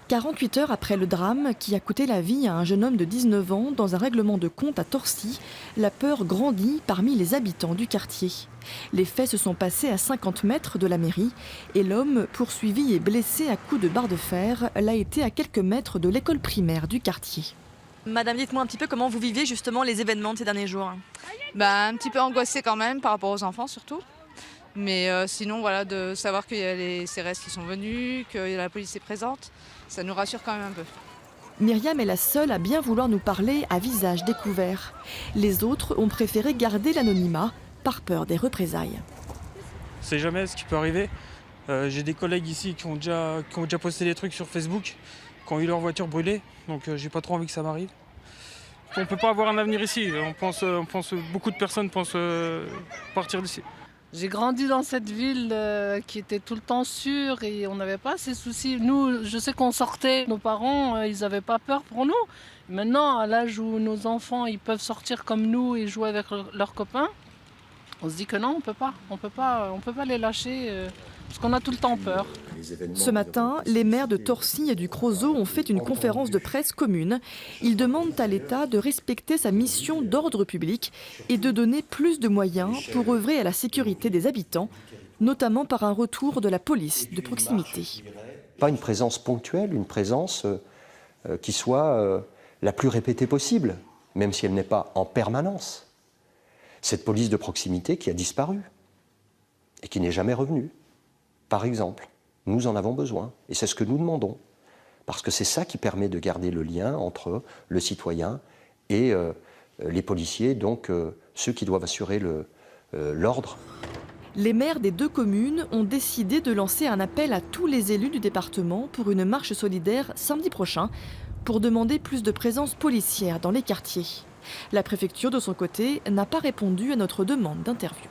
48 heures après le drame qui a coûté la vie à un jeune homme de 19 ans dans un règlement de compte à Torcy, la peur grandit parmi les habitants du quartier. Les faits se sont passés à 50 mètres de la mairie et l'homme, poursuivi et blessé à coups de barre de fer, l'a été à quelques mètres de l'école primaire du quartier. Madame, dites-moi un petit peu comment vous vivez justement les événements de ces derniers jours. Un petit peu angoissée quand même par rapport aux enfants surtout. Mais sinon, voilà, de savoir qu'il y a les CRS qui sont venus, que la police est présente, ça nous rassure quand même un peu. Myriam est la seule à bien vouloir nous parler à visage découvert. Les autres ont préféré garder l'anonymat par peur des représailles. On sait jamais ce qui peut arriver. J'ai des collègues ici qui ont déjà posté des trucs sur Facebook, qui ont eu leur voiture brûlée, donc j'ai pas trop envie que ça m'arrive. On ne peut pas avoir un avenir ici. Beaucoup de personnes pensent partir d'ici. J'ai grandi dans cette ville qui était tout le temps sûre et on n'avait pas ces soucis. Nous, je sais qu'on sortait, nos parents, ils n'avaient pas peur pour nous. Maintenant, à l'âge où nos enfants ils peuvent sortir comme nous et jouer avec leurs copains, on se dit que non, on peut pas les lâcher parce qu'on a tout le temps peur. Ce matin, les maires de Torcy et du Creusot ont fait une conférence de presse commune. Ils demandent à l'État de respecter sa mission d'ordre public et de donner plus de moyens pour œuvrer à la sécurité des habitants, notamment par un retour de la police de proximité. Pas une présence ponctuelle, une présence qui soit la plus répétée possible, même si elle n'est pas en permanence. Cette police de proximité qui a disparu et qui n'est jamais revenue, par exemple. Nous en avons besoin et c'est ce que nous demandons. Parce que c'est ça qui permet de garder le lien entre le citoyen et les policiers, donc ceux qui doivent assurer l'ordre. Les maires des deux communes ont décidé de lancer un appel à tous les élus du département pour une marche solidaire samedi prochain pour demander plus de présence policière dans les quartiers. La préfecture, de son côté, n'a pas répondu à notre demande d'interview.